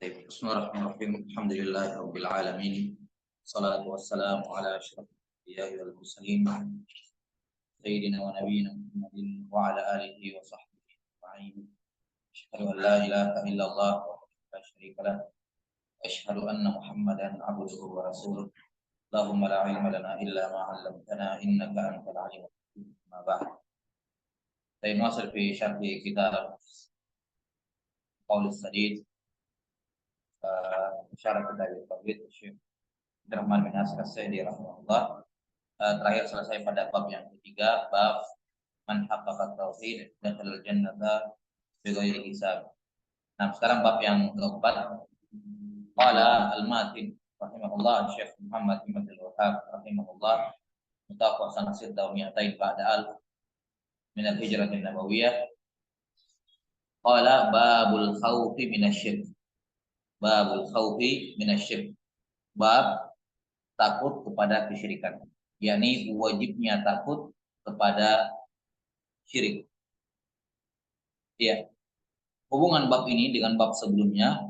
Bismillahirrahmanirrahim. Alhamdulillahirabbil alamin. Shalatu wassalamu ala asyrafil anbiya'i wal mursalin sayyidina wa nabiyyina Muhammadin wa ala alihi wa sahbihi ajma'in. Asyhadu an la ilaha illallah wahdahu la syarika lah. Asyhadu anna Muhammadan abduhu wa rasuluh. Allahumma la ilma lana illa ma 'allamtana innaka antal alimul hakim. Ma ba'd. Saya masuk fi syarh kitab Qaulus Sadid syarat dari tauhid Syekh Abdurrahman bin Nasir As-Sa'di rahimahullah. Terakhir selesai pada bab yang ketiga, bab man haqqaqa tauhid dakhala al-jannata bighairi hisab. Nah, sekarang bab yang keempat. Qala al-Matin rahimahullah, Syekh Muhammad bin Abdul Wahhab rahimahullah, mutawaffa sanah 600 ba'da al min al-hijrah an-nabawiyah. Qala babul khawfi minasyirk. Babul khawfi minasyirk. Bab takut kepada kesyirikan, yakni wajibnya takut kepada syirik. Ya. Hubungan bab ini dengan bab sebelumnya,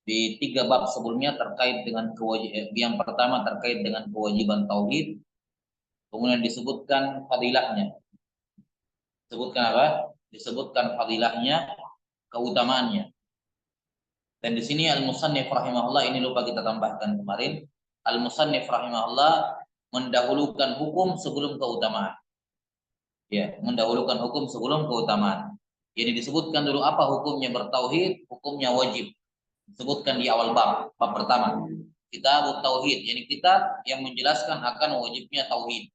di 3 bab sebelumnya terkait dengan kewajiban. Yang pertama terkait dengan kewajiban tauhid, kemudian disebutkan fadilahnya. Disebutkan apa? Disebutkan fadilahnya, keutamaannya. Dan di sini al-musannif rahimahullah, ini lupa kita tambahkan kemarin, al-musannif rahimahullah mendahulukan hukum sebelum keutamaan. Ya, mendahulukan hukum sebelum keutamaan. Jadi disebutkan dulu apa hukumnya bertauhid, hukumnya wajib. Disebutkan di awal bab pertama. Kitab tauhid, yakni kitab yang menjelaskan akan wajibnya tauhid.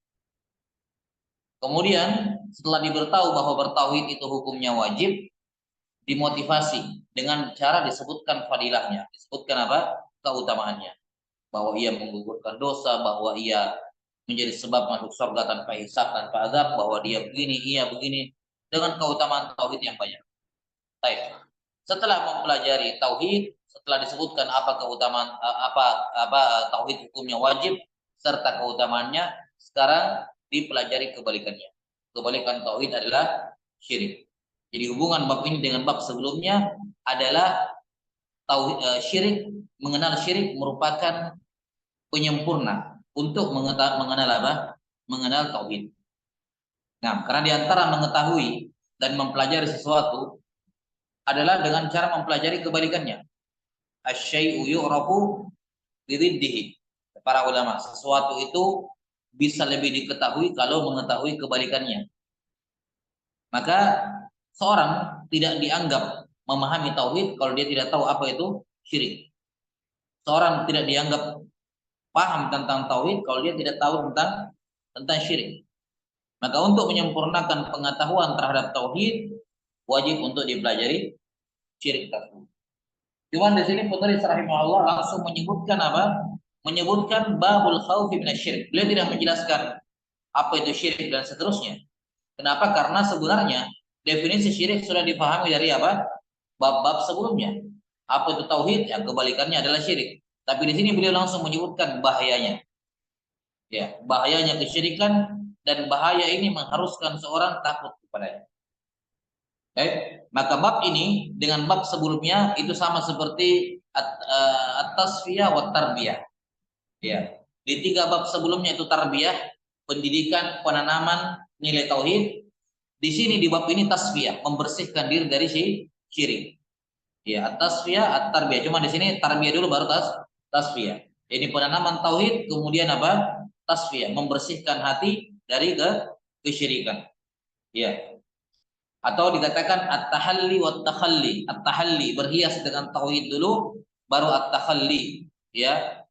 Kemudian setelah diberitahu bahwa bertauhid itu hukumnya wajib, dimotivasi dengan cara disebutkan fadilahnya. Disebutkan apa? Keutamaannya. Bahwa ia menggugurkan dosa, bahwa ia menjadi sebab masuk surga tanpa hisab, tanpa azab, bahwa dia begini, ia begini, dengan keutamaan tauhid yang banyak. Baik. Setelah mempelajari tauhid, setelah disebutkan apa keutamaan apa tauhid hukumnya wajib serta keutamaannya, sekarang dipelajari kebalikannya. Kebalikan tauhid adalah syirik. Jadi hubungan bab ini dengan bab sebelumnya adalah tauhid, syirik, mengenal syirik merupakan penyempurna untuk mengenal apa? Mengenal tauhid. Nah, karena diantara mengetahui dan mempelajari sesuatu adalah dengan cara mempelajari kebalikannya. Asy-syai'u yu'rafu bididdihi. Para ulama, sesuatu itu bisa lebih diketahui kalau mengetahui kebalikannya. Maka seorang tidak dianggap memahami tauhid kalau dia tidak tahu apa itu syirik. Seorang tidak dianggap paham tentang tauhid kalau dia tidak tahu tentang syirik. Maka untuk menyempurnakan pengetahuan terhadap tauhid, wajib untuk dipelajari syirik tersebut. Cuman di sini penulis rahimahullah langsung menyebutkan apa? Menyebutkan babul khaufi minasyirik. Beliau tidak menjelaskan apa itu syirik dan seterusnya. Kenapa? Karena sebenarnya definisi syirik sudah dipahami dari apa? Bab-bab sebelumnya. Apa itu tauhid? Yang kebalikannya adalah syirik. Tapi di sini beliau langsung menyebutkan bahayanya. Ya, bahayanya kesyirikan, dan bahaya ini mengharuskan seorang takut kepadanya. Maka bab ini dengan bab sebelumnya itu sama seperti at-tasfiyah wa tarbiyah. Ya. Di 3 bab sebelumnya itu tarbiyah, pendidikan, penanaman nilai tauhid. Di sini di bab ini tasfiyah, membersihkan diri dari syirik. Ya, at-tasfiyah, at-tarbiyah. Cuma di sini tarbiyah dulu baru tasfiyah. Ini penanaman tauhid, kemudian apa? Tasfiyah, membersihkan hati dari kesyirikan. Ya. Atau dikatakan at-tahalli wa at-takhalli. At-tahalli, berhias dengan tauhid dulu, baru at-takhalli, ya.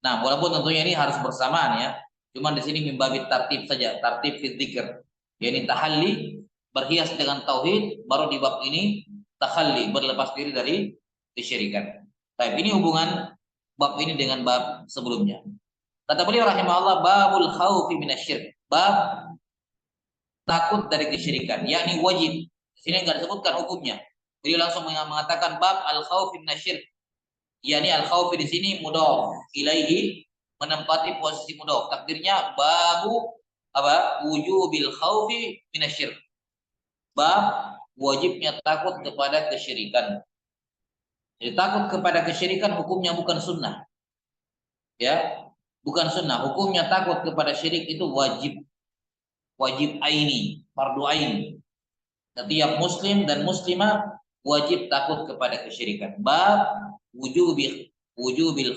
Nah, walaupun tentunya ini harus bersamaan ya. Cuman di sini mimbabi tartib saja, tartib fi dzikr. Yani tahalli, berhias dengan tauhid, baru di bab ini takhalli, berlepas diri dari kesyirikan. Baik, ini hubungan bab ini dengan bab sebelumnya. Kata beliau rahimahullah, babul khaufi minasyirik. Bab takut dari kesyirikan, yakni wajib. Di sini enggak disebutkan hukumnya. Beliau langsung mengatakan bab al-khaufi minasyirik. yakni al-khaufi di sini mudhaf ilaihi, menempati posisi mudhaf. Takdirnya babu apa? Wujubil khaufi minasyirik. Bab wajibnya takut kepada kesyirikan. Jadi takut kepada kesyirikan hukumnya bukan sunnah. Ya, bukan sunnah. Hukumnya takut kepada syirik itu wajib. Wajib aini, fardu ain. Setiap muslim dan muslimah wajib takut kepada kesyirikan. Bab wujubil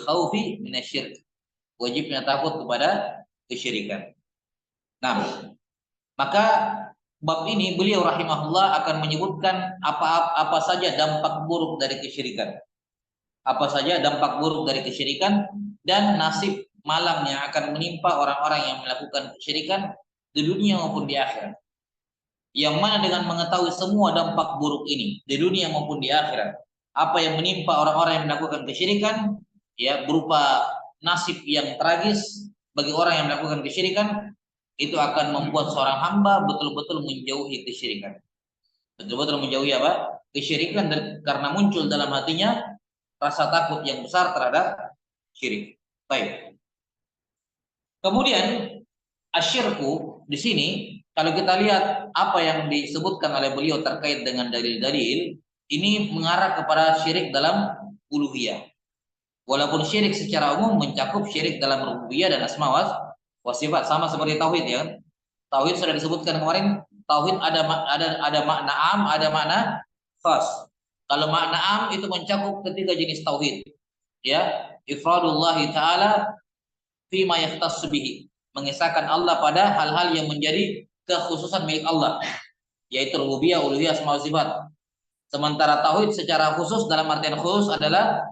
khaufi minasyirik. Wajibnya takut kepada kesyirikan. Nah, maka bab ini beliau rahimahullah akan menyebutkan apa saja dampak buruk dari kesyirikan. Apa saja dampak buruk dari kesyirikan dan nasib malang yang akan menimpa orang-orang yang melakukan kesyirikan di dunia maupun di akhirat. Yang mana dengan mengetahui semua dampak buruk ini di dunia maupun di akhirat, apa yang menimpa orang-orang yang melakukan kesyirikan, ya berupa nasib yang tragis bagi orang yang melakukan kesyirikan, itu akan membuat seorang hamba betul-betul menjauhi kesyirikan. Betul-betul menjauhi apa? Kesyirikan, dan karena muncul dalam hatinya rasa takut yang besar terhadap syirik. Baik. Kemudian asyirku di sini, kalau kita lihat apa yang disebutkan oleh beliau terkait dengan dalil-dalil, ini mengarah kepada syirik dalam uluhiyah. Walaupun syirik secara umum mencakup syirik dalam rububiyah dan asma wa sifat, sama seperti tauhid, ya. Tauhid sudah disebutkan kemarin, tauhid ada makna am, ada makna khas. Kalau makna am itu mencakup ketiga jenis tauhid, ya. Ifradullah taala fi ma yahtassu bihi, mengesahkan Allah pada hal-hal yang menjadi kekhususan milik Allah, yaitu rububiyah, uluhiyah, asma wa sifat. Sementara tauhid secara khusus dalam artian khusus adalah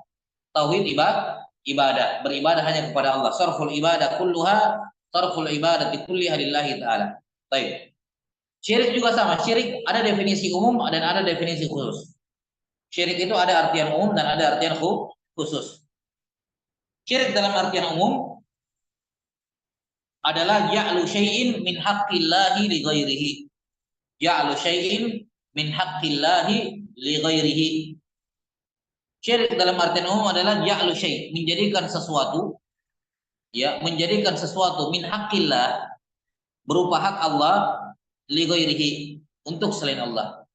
tauhid ibadah, beribadah hanya kepada Allah. Sarful ibadah kulluha, sarful ibadati kulliha lillahi taala. Baik. Syirik juga sama. Syirik ada definisi umum dan ada definisi khusus. Syirik itu ada artian umum dan ada artian khusus. Syirik dalam artian umum adalah ya'lu syai'in min haqqillahi li ghairihi. Ya'lu syai'in min haqqillahi li ghairihi. Syirik dalam artian umum adalah ya'lu syai', menjadikan sesuatu, ya, menjadikan sesuatu min haqqillah, berupa hak Allah, li ghairihi, untuk selain Allah.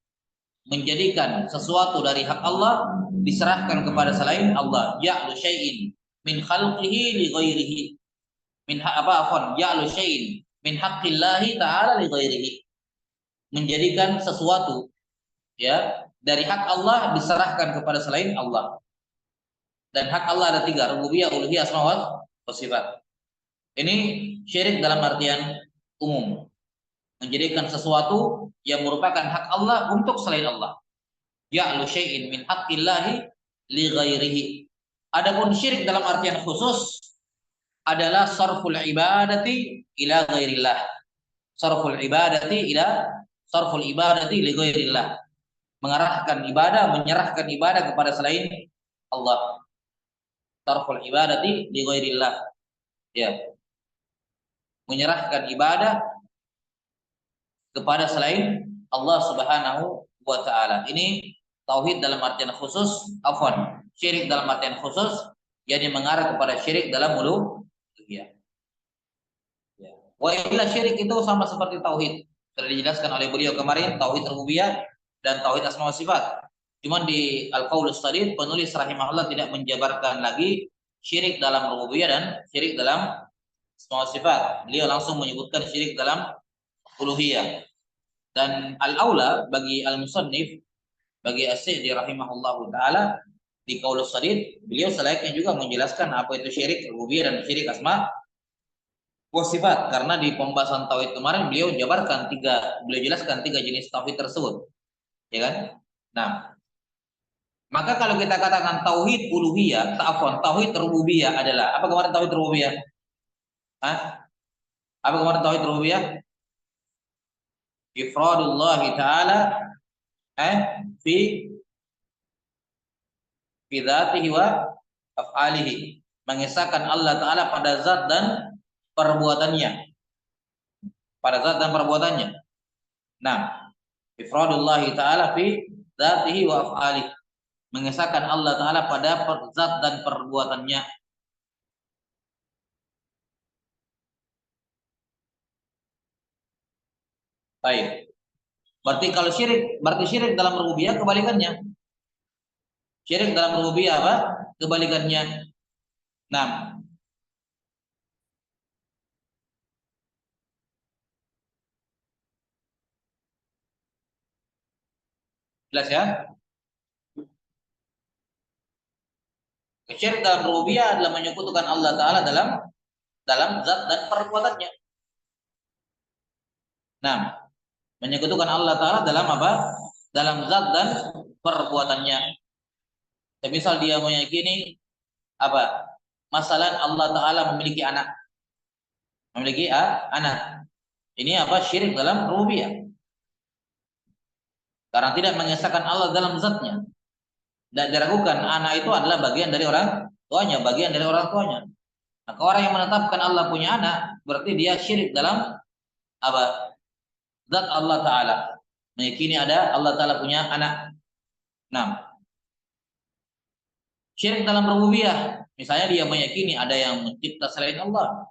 Menjadikan sesuatu dari hak Allah diserahkan kepada selain Allah. Ya'lu syai'in min khalqihi li ghairihi. Min ya'lu syai'in min haqqillahi ta'ala li ghairihi. Menjadikan sesuatu, ya, dari hak Allah diserahkan kepada selain Allah. Dan hak Allah ada tiga, rububiyah, uluhiyah, asma wa sifat. Ini syirik dalam artian umum, menjadikan sesuatu yang merupakan hak Allah untuk selain Allah. Ya'lu syai'in min haqqillahi li ghairihi. Adapun syirik dalam artian khusus adalah sarful ibadati ila ghairillah. Sarful ibadati li ghairillah. Mengarahkan ibadah, menyerahkan ibadah kepada selain Allah. Sarful ibadati li ghairillah. Ya. Menyerahkan ibadah kepada selain Allah Subhanahu wa taala. Ini tauhid dalam artian khusus, syirik dalam artian khusus, yakni mengarah kepada syirik dalam uluhiyah. Ya. Wa illa syirik itu sama seperti tauhid. Sudah dijelaskan oleh beliau kemarin, tauhid rububiyah dan tauhid asma wa sifat. Cuman di Al-Qaulus Sadid penulis rahimahullah tidak menjabarkan lagi syirik dalam rububiyah dan syirik dalam asma wa sifat. Beliau langsung menyebutkan syirik dalam uluhiyah. Dan al-aula bagi al-musannif, bagi as-Sa'di rahimahullahu taala, di Qaulus Sadid beliau selayaknya juga menjelaskan apa itu syirik rububiyah dan syirik asma wa sifat, karena di pembahasan tauhid kemarin beliau jelaskan tiga jenis tauhid tersebut, ya kan? Nah, maka kalau kita katakan tauhid uluhiyah, tauhid rububiyah adalah apa kemarin tauhid rububiyah? Hah? Apa kemarin tauhid rububiyah? Ifradullah taala fi dzatihi wa af'alihi, mengesahkan Allah taala pada zat dan perbuatannya. Nah, ifradullah taala fi dzatihi wa af'alihi, mengesahkan Allah taala pada zat dan perbuatannya. Baik. Berarti kalau syirik, berarti syirik dalam rububiyah kebalikannya. Syirik dalam rububiyah apa? Kebalikannya. Nah, jelas ya? Syirik dalam rububiyah adalah menyekutukan Allah Ta'ala dalam zat dan perbuatannya. Nah, menyekutukan Allah Ta'ala dalam apa? Dalam zat dan perbuatannya. Misal dia meyakini apa? Masalah Allah Ta'ala memiliki anak. Memiliki anak. Ini apa? Syirik dalam rububiyah. Karena tidak mengesahkan Allah dalam zatnya. Dan diragukan anak itu adalah bagian dari orang tuanya, bagian dari orang tuanya. Maka orang yang menetapkan Allah punya anak, berarti dia syirik dalam apa? Zat Allah Ta'ala. Meyakini ada Allah Ta'ala punya anak. Nah, syirik dalam rububiyah. Misalnya dia meyakini ada yang mencipta selain Allah.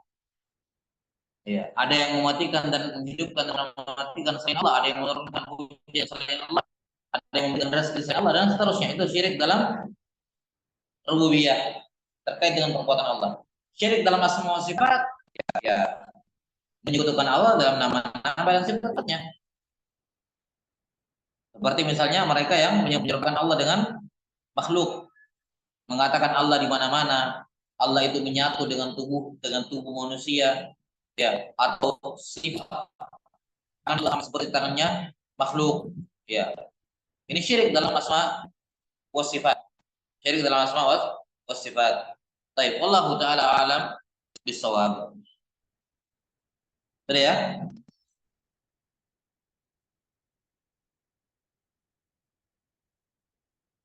Ya, ada yang mematikan dan menghidupkan dan mematikan selain Allah, ada yang menurunkan hujan selain Allah, ada yang memberikan rezeki selain Allah dan seterusnya. Itu syirik dalam rububiyah terkait dengan perbuatan Allah. Syirik dalam asma wa sifat ya menyekutukan Allah dalam nama-nama dan sifatnya. Seperti misalnya mereka yang menyerupakan Allah dengan makhluk, mengatakan Allah di mana-mana, Allah itu menyatu dengan tubuh manusia, ya, atau sifat Allah seperti tangannya makhluk, ya. Ini syirik dalam asma wa sifat. Syirik dalam asma wa sifat. Baik, wallahu taala alam bisawab. Betul ya?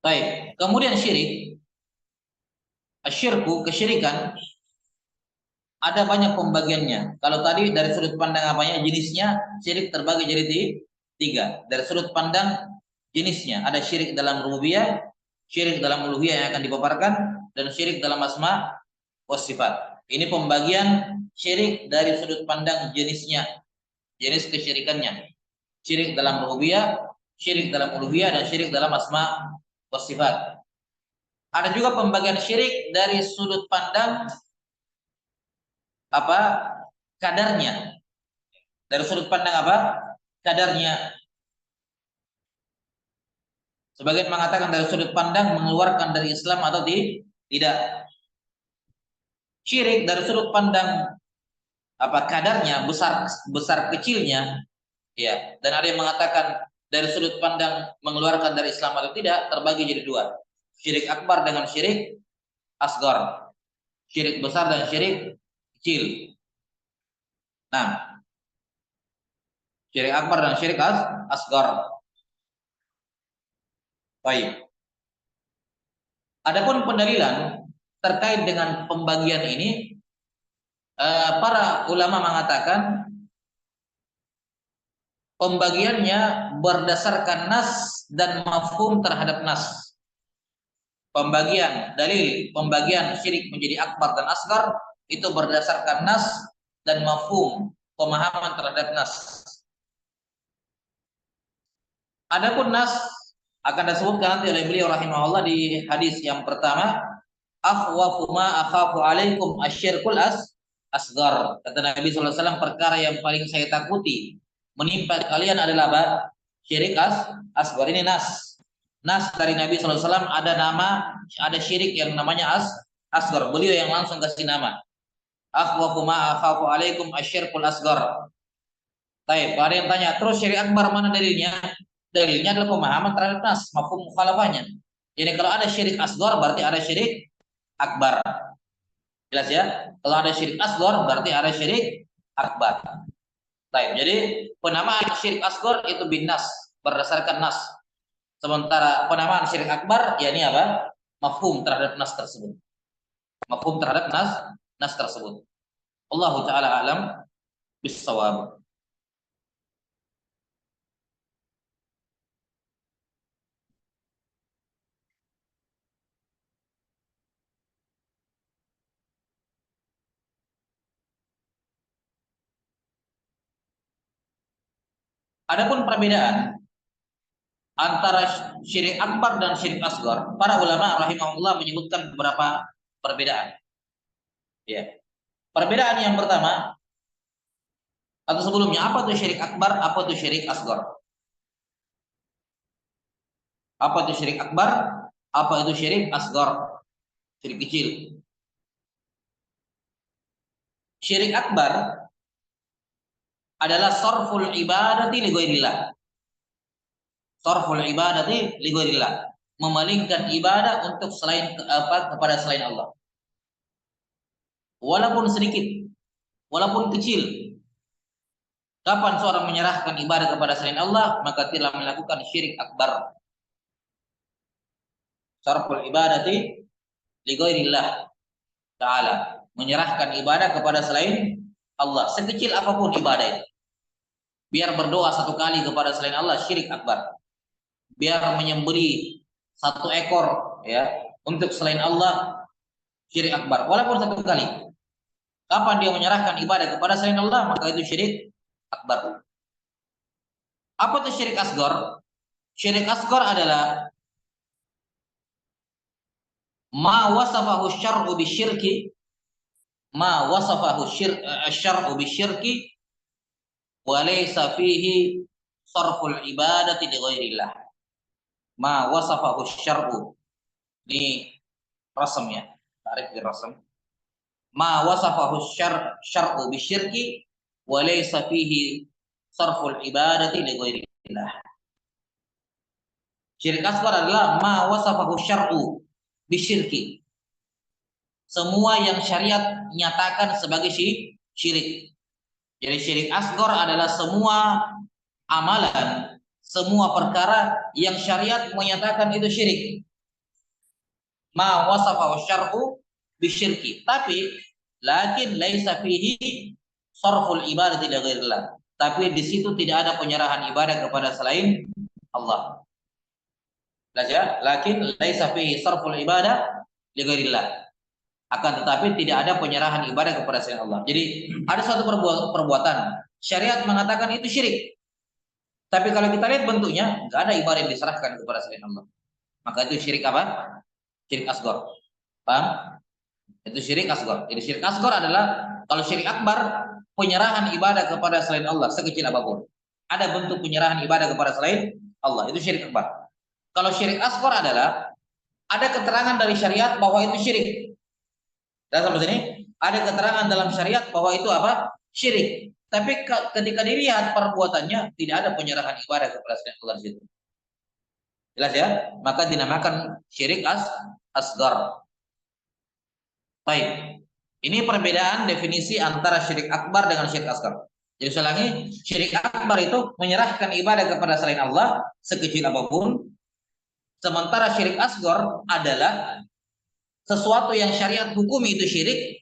Baik. Kemudian syirik, asyirku, kesyirikan ada banyak pembagiannya. Kalau tadi dari sudut pandang apanya jenisnya syirik terbagi jadi tiga. Dari sudut pandang jenisnya ada syirik dalam rububiyah, syirik dalam uluhiyah yang akan dipaparkan, dan syirik dalam asma wa sifat. Ini pembagian syirik dari sudut pandang jenisnya, jenis kesyirikannya. Syirik dalam rububiyah, syirik dalam uluhiyah, dan syirik dalam asma wa sifat. Ada juga pembagian syirik dari sudut pandang apa kadarnya, dari sudut pandang apa kadarnya. Sebagian mengatakan dari sudut pandang mengeluarkan dari Islam atau tidak. Syirik dari sudut pandang apa kadarnya, besar besar kecilnya, ya. Dan ada yang mengatakan dari sudut pandang mengeluarkan dari Islam atau tidak terbagi jadi dua. Syirik akbar dengan syirik asgar. Syirik besar dan syirik kecil. Nah, syirik akbar dan syirik asgar. Baik. Adapun pendalilan terkait dengan pembagian ini, para ulama mengatakan pembagiannya berdasarkan nas dan mafhum terhadap nas. Pembagian dalil, pembagian syirik menjadi akbar dan asgar itu berdasarkan nas dan mafhum, pemahaman terhadap nas. Adapun nas akan disebutkan nanti oleh beliau rahimahullah di hadis yang pertama, akhwafu ma akhafu alaikum asyirkul asgar. Kata Nabi SAW, perkara yang paling saya takuti menimpa kalian adalah apa? Syirik asgar. Ini nas. Nas dari Nabi SAW ada syirik yang namanya asgar. Beliau yang langsung kasih nama. Akhwafu ma akhafu alaikum asyirkul asgar. Baik, ada yang tanya, terus syirik akbar mana dalilnya? Dalilnya adalah pemahaman terhadap nas, mafhum mukhalafahnya. Jadi kalau ada syirik asgar berarti ada syirik akbar. Jelas ya? Kalau ada syirik asgar berarti ada syirik akbar. Baik, jadi penamaan syirik asgar itu bin nas, berdasarkan nas. Sementara penamaan syirik akbar ya ini apa? Mafhum terhadap nas tersebut. Mafhum terhadap nas tersebut. Allahu taala alam bisawab. Adapun perbedaan Antara syirik akbar dan syirik asgar, para ulama rahimahullah menyebutkan beberapa perbedaan. Ya. Perbedaan yang pertama atau sebelumnya, apa itu syirik akbar, apa itu syirik asgar? Apa itu syirik akbar? Apa itu syirik asgar? Syirik kecil. Syirik akbar adalah sarful ibadati li ghairillah. Sarful ibadati li ghairillah. Memalingkan ibadah untuk selain kepada selain Allah. Walaupun sedikit, walaupun kecil. Kapan seorang menyerahkan ibadah kepada selain Allah, maka telah melakukan syirik akbar. Sarful ibadati li ghairillah ta'ala. Menyerahkan ibadah kepada selain Allah, sekecil apapun ibadah itu. Biar berdoa satu kali kepada selain Allah, syirik akbar. Biar menyembelih satu ekor ya untuk selain Allah, syirik akbar. Walaupun satu kali. Kapan dia menyerahkan ibadah kepada selain Allah, maka itu syirik akbar. Apa itu syirik asgar? Syirik asgar adalah ma wasafahu syar'u bisyirki, ma wasafahu syar'u bisyirki wa laysa fihi sarful ibadati li ghairillah. Ma wasafahu syar'u, ini rasam ya, tarik di rasam. Ma wasafahu syar'u bisyirki wa laysa fihi sarful ibadati li ghairillah. Syirik asgar adalah ma wasafahu syar'u bisyirki. Semua yang syariat nyatakan sebagai syirik. Jadi syirik asgar adalah semua amalan, semua perkara yang syariat menyatakan itu syirik. Ma wasafahu syar'u bisyirki. Tapi lakin laisa fihi sarful ibadati li ghairillah. Tapi di situ tidak ada penyerahan ibadah kepada selain Allah. Ya, lakin laisa fihi sarful ibadah li ghairillah. Akan tetapi tidak ada penyerahan ibadah kepada selain Allah. Jadi ada suatu perbuatan syariat mengatakan itu syirik. Tapi kalau kita lihat bentuknya, nggak ada ibadah yang diserahkan kepada selain Allah. Maka itu syirik apa? Syirik asgar. Paham? Itu syirik asgar. Jadi syirik asgar adalah, kalau syirik akbar, penyerahan ibadah kepada selain Allah sekecil apapun. Ada bentuk penyerahan ibadah kepada selain Allah, itu syirik akbar. Kalau syirik asgar adalah ada keterangan dari syariat bahwa itu syirik. Dan sama sini ada keterangan dalam syariat bahwa itu apa? Syirik. Tapi ketika dilihat perbuatannya, tidak ada penyerahan ibadah kepada selain Allah di situ. Jelas ya? Maka dinamakan syirik asgar. Baik. Ini perbedaan definisi antara syirik akbar dengan syirik asgar. Jadi saya ulangi, syirik akbar itu menyerahkan ibadah kepada selain Allah sekecil apapun. Sementara syirik asgar adalah sesuatu yang syariat hukumi itu syirik,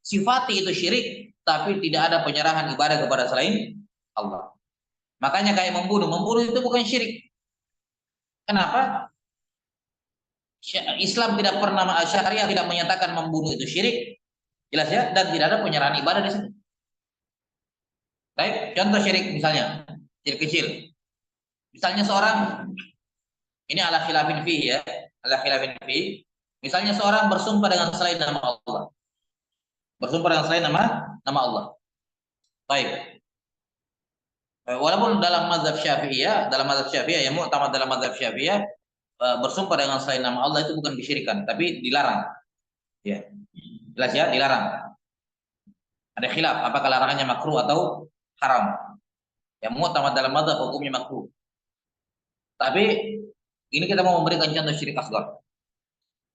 sifati itu syirik, tapi tidak ada penyerahan ibadah kepada selain Allah. Makanya kayak membunuh itu bukan syirik. Kenapa? Islam tidak pernah, syariat tidak menyatakan membunuh itu syirik, jelas ya, dan tidak ada penyerahan ibadah di situ. Baik, contoh syirik misalnya, syirik kecil. Misalnya seorang, ini ala khilafin fi ya, ala khilafin fi. Misalnya seorang bersumpah dengan selain nama Allah. Bersumpah dengan selain nama Allah. Baik. Walaupun dalam mazhab Syafi'iyah, yang mu'tamad dalam mazhab Syafi'iyah, bersumpah dengan selain nama Allah itu bukan kesyirikan, tapi dilarang. Ya. Jelas ya, dilarang. Ada khilaf apakah larangannya makruh atau haram. Yang mu'tamad dalam mazhab hukumnya makruh. Tapi ini kita mau memberikan contoh syirik asgar.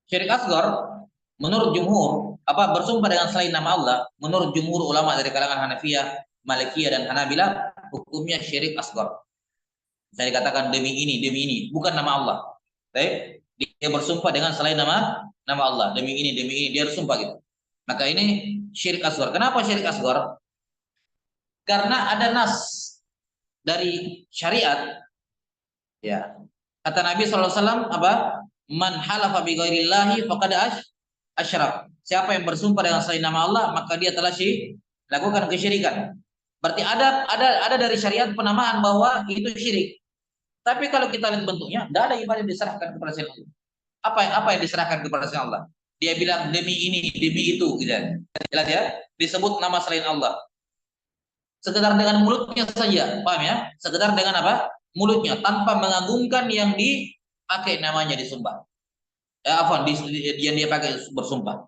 Syirik asgar menurut jumhur, bersumpah dengan selain nama Allah, menurut jumhur ulama dari kalangan Hanafiyah, Malikiyah dan Hanabilah, hukumnya syirik asgar. Saya dikatakan demi ini, bukan nama Allah. Baik, dia bersumpah dengan selain nama Allah, demi ini, dia bersumpah gitu. Maka ini syirik asgar. Kenapa syirik asgar? Karena ada nas dari syariat. Ya. Kata Nabi SAW Man halafa bi ghairillahi faqad asyrak. Siapa yang bersumpah dengan selain nama Allah, maka dia telah lakukan kesyirikan. Berarti ada dari syariat penamaan bahwa itu syirik. Tapi kalau kita lihat bentuknya, tidak ada ibadah yang diserahkan kepada selain Allah. Apa yang diserahkan kepada selain Allah? Dia bilang demi ini, demi itu, gitu. Jelas ya? Disebut nama selain Allah. Sekedar dengan mulutnya saja, paham ya? Sekedar dengan apa? Mulutnya, tanpa mengagungkan yang dipakai namanya disembah. Yang dia pakai bersumpah.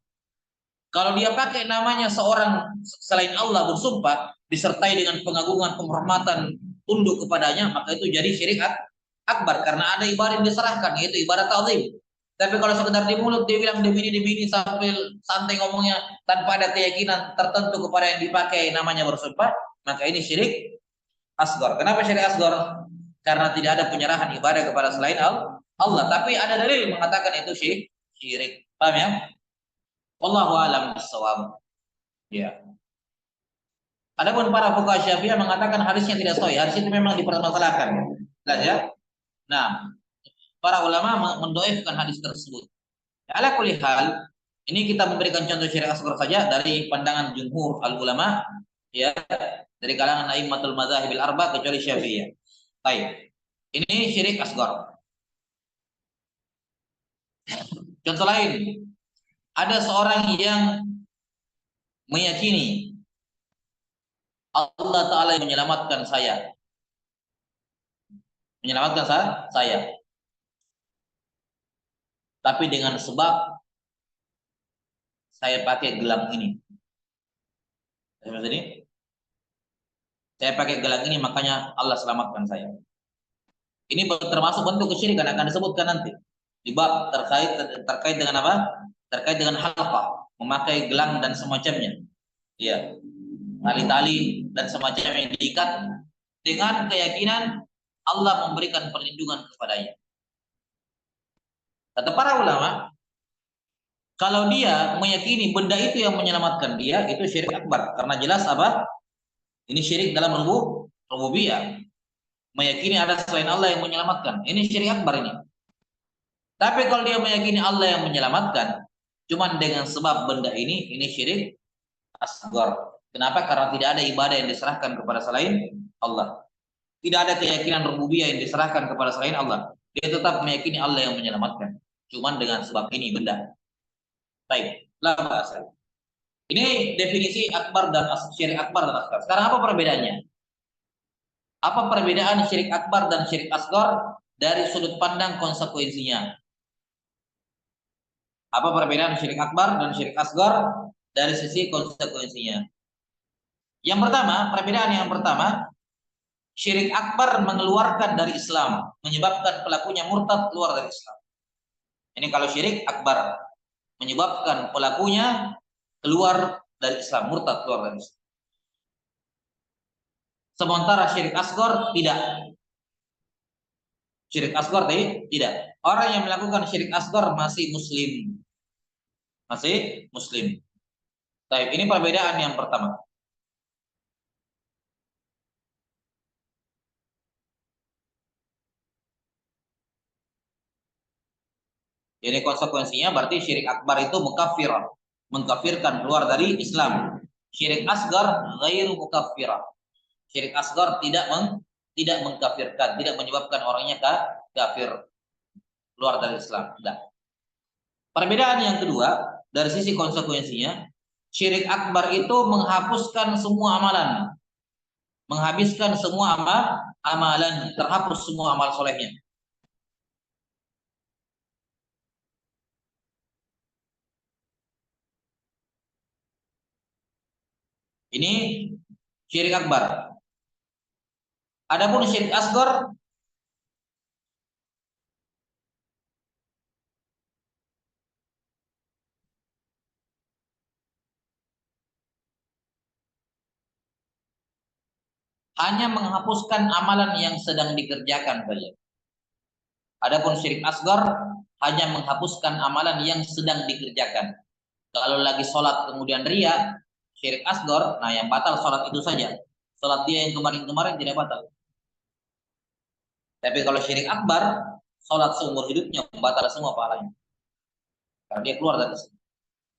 Kalau dia pakai namanya seorang selain Allah bersumpah, disertai dengan pengagungan, penghormatan, tunduk kepadanya, maka itu jadi syirik akbar. Karena ada ibadah yang diserahkan, yaitu ibadah ta'zim. Tapi kalau sekedar di mulut dia bilang demi ini sambil santai ngomongnya tanpa ada keyakinan tertentu kepada yang dipakai namanya bersumpah, maka ini syirik asgor. Kenapa syirik asgor? Karena tidak ada penyerahan ibadah kepada selain Allah. Tapi ada dalil mengatakan itu syirik. Paham ya? Wallahu a'lam bishawab. Ya. Adapun para fuqaha Syafi'iyah mengatakan hadisnya tidak sahih. Hadis itu memang dipermasalahkan. Jelas ya? Nah, para ulama mendoifkan hadis tersebut. Ala kulli hal, ini kita memberikan contoh syirik asghar saja dari pandangan jumhur al ulama, ya, dari kalangan aimmatul madzahibil arba kecuali Syafi'iyah. Baik. Ini syirik asghar. Contoh lain, ada seorang yang meyakini Allah Ta'ala yang menyelamatkan saya. Menyelamatkan saya. Tapi dengan sebab saya pakai gelang ini. Saya pakai gelang ini makanya Allah selamatkan saya. Ini termasuk bentuk kesyirikan akan disebutkan nanti. Di bab terkait dengan apa? Terkait dengan halqah, memakai gelang dan semacamnya. Ya. Tali-tali dan semacamnya yang diikat dengan keyakinan Allah memberikan perlindungan kepadanya. Kata para ulama, kalau dia meyakini benda itu yang menyelamatkan dia, itu syirik akbar. Karena jelas apa? Ini syirik dalam rububiyah. Meyakini ada selain Allah yang menyelamatkan. Ini syirik akbar ini. Tapi kalau dia meyakini Allah yang menyelamatkan, cuman dengan sebab benda ini syirik asgar. Kenapa? Karena tidak ada ibadah yang diserahkan kepada selain Allah. Tidak ada keyakinan rububiyah yang diserahkan kepada selain Allah. Dia tetap meyakini Allah yang menyelamatkan. Cuman dengan sebab ini benda. Baik, lah bahasa. Ini definisi akbar dan syirik akbar dan asgar. Sekarang apa perbedaannya? Apa perbedaan syirik akbar dan syirik asgar dari sudut pandang konsekuensinya? Apa perbedaan syirik akbar dan syirik asgar dari sisi konsekuensinya? Yang pertama, perbedaan yang pertama, syirik akbar mengeluarkan dari Islam, menyebabkan pelakunya murtad keluar dari Islam. Ini kalau syirik akbar, menyebabkan pelakunya keluar dari Islam, murtad keluar dari Islam. Sementara syirik asgar tidak. Syirik asgar tidak. Orang yang melakukan syirik asgar masih muslim. Masih muslim. Baik, ini perbedaan yang pertama. Jadi konsekuensinya berarti syirik akbar itu mukafir, mengkafirkan keluar dari Islam. Syirik asgar ghairu mukaffirah. Syirik asgar tidak mengkafirkan, tidak menyebabkan orangnya kafir keluar dari Islam. Tidak. Perbedaan yang kedua dari sisi konsekuensinya, syirik akbar itu menghapuskan semua amalan, menghabiskan semua amalan, terhapus semua amal solehnya. Ini syirik akbar. Adapun syirik asgar hanya menghapuskan amalan yang sedang dikerjakan saja. Adapun syirik asgar hanya menghapuskan amalan yang sedang dikerjakan. Kalau lagi sholat kemudian ria, syirik asgar, nah yang batal sholat itu saja. Sholat dia yang kemarin-kemarin tidak batal. Tapi kalau syirik akbar, sholat seumur hidupnya batal semua pahalanya. Karena dia keluar dari situ.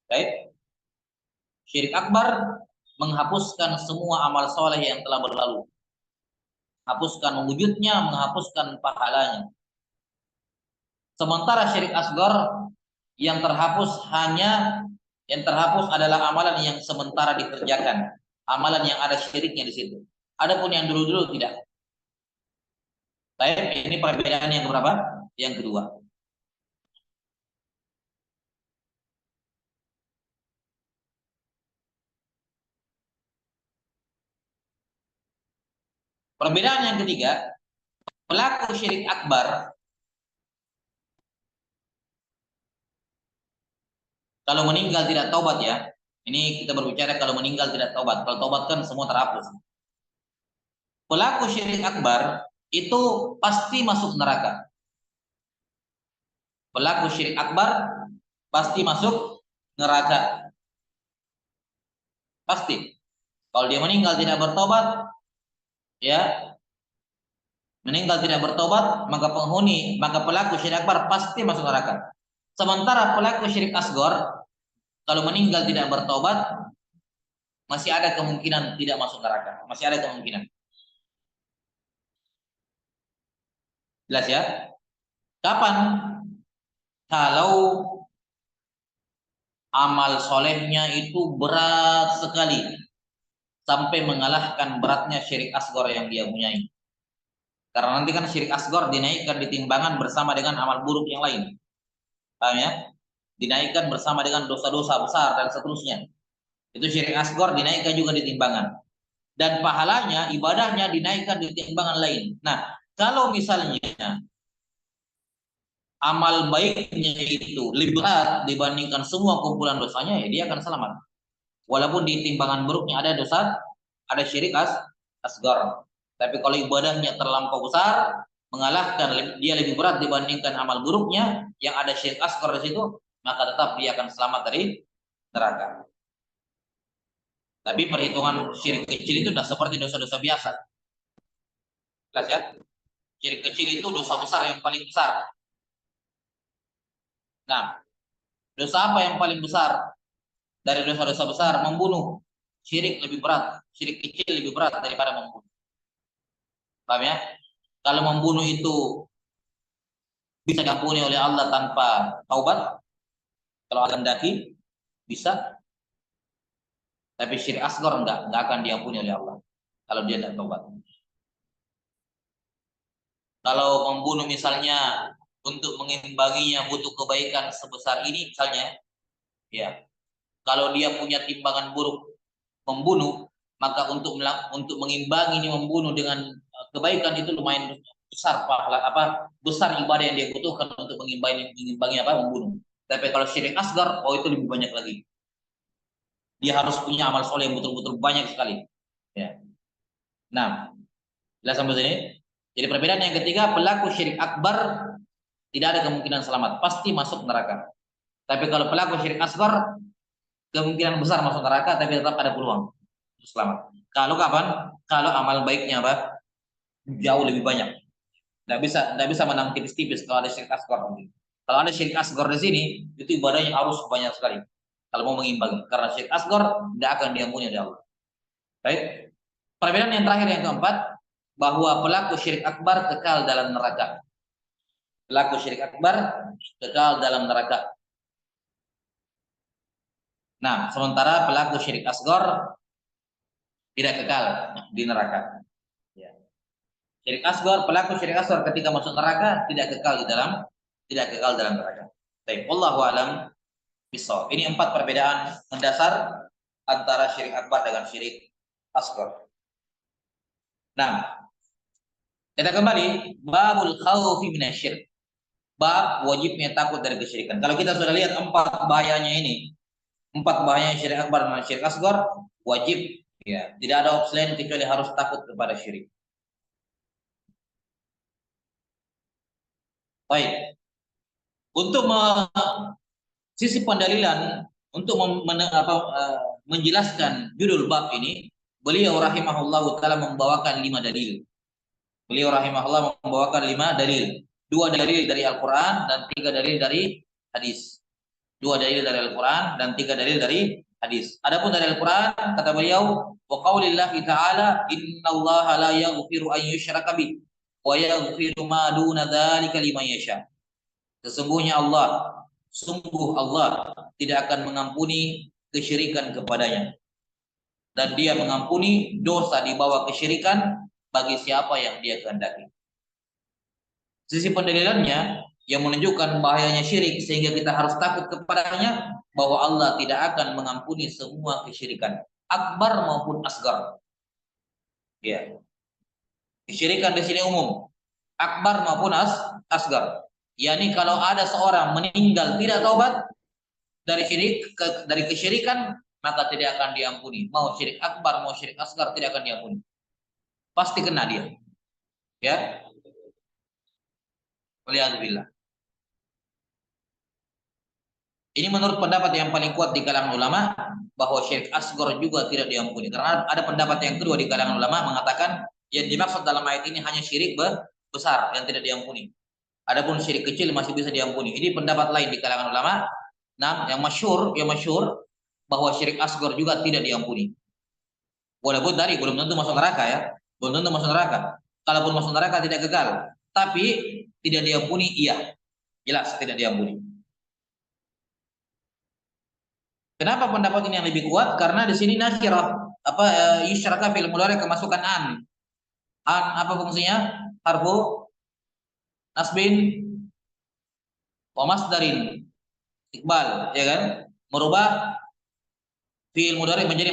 Baik. Syirik akbar menghapuskan semua amal soleh yang telah berlalu. menghapuskan wujudnya, menghapuskan pahalanya. Sementara syirik asgar yang terhapus adalah amalan yang sementara dikerjakan, amalan yang ada syiriknya di situ. Adapun yang dulu-dulu tidak. Baik, ini perbedaan yang berapa? Yang kedua. Perbedaan yang ketiga, pelaku syirik akbar kalau meninggal tidak taubat ya. Ini kita berbicara kalau meninggal tidak taubat. Kalau taubat kan semua terhapus. Pelaku syirik akbar itu pasti masuk neraka. Pelaku syirik akbar pasti masuk neraka. Pasti. Kalau dia meninggal tidak bertobat, ya, meninggal tidak bertobat, maka pelaku syirik akbar pasti masuk neraka. Sementara pelaku syirik asgor kalau meninggal tidak bertobat, masih ada kemungkinan tidak masuk neraka. Masih ada kemungkinan. Jelas ya? Kapan? Kalau amal solehnya itu berat sekali sampai mengalahkan beratnya syirik asgor yang dia punyai. Karena nanti kan syirik asgor dinaikkan di timbangan bersama dengan amal buruk yang lain. Paham ya? Dinaikkan bersama dengan dosa-dosa besar dan seterusnya. Itu syirik asgor dinaikkan juga di timbangan. Dan pahalanya, ibadahnya dinaikkan di timbangan lain. Nah, kalau misalnya amal baiknya itu lebih berat dibandingkan semua kumpulan dosanya, ya dia akan selamat. Walaupun di timbangan buruknya ada dosa, ada syirik asgar. Tapi kalau ibadahnya terlampau besar, mengalahkan dia lebih berat dibandingkan amal buruknya yang ada syirik asgar di situ, maka tetap dia akan selamat dari neraka. Tapi perhitungan syirik kecil itu sudah seperti dosa-dosa biasa. Jelas ya? Syirik kecil itu dosa besar yang paling besar. Nah, dosa apa yang paling besar dari dosa-dosa besar? Membunuh. Syirik lebih berat. Syirik kecil lebih berat daripada membunuh. Paham ya? Kalau membunuh itu bisa diampuni oleh Allah tanpa taubat, kalau akan daki bisa. Tapi syirik asgar enggak akan diampuni oleh Allah kalau dia tidak taubat. Kalau membunuh misalnya untuk mengimbanginya butuh kebaikan sebesar ini misalnya, ya. Kalau dia punya timbangan buruk membunuh, maka untuk mengimbangi ini membunuh dengan kebaikan itu lumayan besar pahala besar ibadah yang dia butuhkan untuk mengimbangi membunuh. Tapi kalau syirik asgar, oh itu lebih banyak lagi. Dia harus punya amal soleh yang betul-betul banyak sekali. Ya. Nah, jelas sampai sini. Jadi perbedaan yang ketiga, pelaku syirik akbar tidak ada kemungkinan selamat, pasti masuk neraka. Tapi kalau pelaku syirik asgar, kemungkinan besar masuk neraka, tapi tetap ada peluang untuk selamat. Kalau kapan? Kalau amal baiknya jauh lebih banyak. Tidak bisa menang tipis-tipis kalau ada syirik asgar. Kalau ada syirik asgar di sini, itu ibadahnya harus banyak sekali. Kalau mau mengimbangi, karena syirik asgar tidak akan diampuni oleh Allah. Baik. Perbedaan yang terakhir yang keempat, bahwa pelaku syirik akbar kekal dalam neraka. Pelaku syirik akbar kekal dalam neraka. Nah, sementara pelaku syirik asgar tidak kekal di neraka. Ya. Syirik asgar, pelaku syirik asgar ketika masuk neraka tidak kekal dalam neraka. Baik, wallahu alam bishawab. Ini 4 perbedaan mendasar antara syirik akbar dengan syirik asgar. Nah, kita kembali babul khaufi minasyirik. Bab wajibnya takut dari kesyirikan. Kalau kita sudah lihat 4 bahayanya ini, 4 bahaya syirik akbar dan syirik asgar, wajib ya, tidak ada opsi lain kecuali harus takut kepada syirik. Baik. Untuk sisi pendalilan untuk menjelaskan judul bab ini, beliau rahimahullahu taala membawakan 5 dalil. Beliau rahimahullah membawakan 5 dalil. 2 dalil dari Al-Quran dan 3 dalil dari hadis. 2 dalil dari Al-Quran dan 3 dalil dari Hadis. Adapun dari Al-Qur'an kata beliau, wa qaulillahi ta'ala innallaha la yaghfiru an yushraka bih wa yaghfiru ma duna dzalika liman yasha. Sesungguhnya sungguh Allah tidak akan mengampuni kesyirikan kepadanya, dan dia mengampuni dosa di bawah kesyirikan bagi siapa yang dia kehendaki. Sisi pendalilannya yang menunjukkan bahayanya syirik sehingga kita harus takut kepadanya, bahwa Allah tidak akan mengampuni semua kesyirikan, akbar maupun asgar. Ya, kesyirikan di sini umum, akbar maupun asgar. Yani kalau ada seorang meninggal tidak taubat dari dari kesyirikan, maka tidak akan diampuni. Mau syirik akbar, mau syirik asgar, tidak akan diampuni. Pasti kena dia. Ya, waliyadzubillah. Ini menurut pendapat yang paling kuat di kalangan ulama, bahwa syirik asgar juga tidak diampuni. Karena ada pendapat yang kedua di kalangan ulama mengatakan yang dimaksud dalam ayat ini hanya syirik besar yang tidak diampuni. Adapun syirik kecil masih bisa diampuni. Ini pendapat lain di kalangan ulama. Nah, yang masyhur bahwa syirik asgar juga tidak diampuni. Walaupun tadi belum tentu masuk neraka ya, belum tentu masuk neraka. Kalaupun masuk neraka tidak kekal, tapi tidak diampuni, iya, jelas tidak diampuni. Kenapa pendapat ini yang lebih kuat? Karena di sini nakirah yusyraka fil mudhari kemasukan an apa fungsinya? Harfu nasbin wa masdarin iqbal, ya kan? Merubah fi'il mudhari menjadi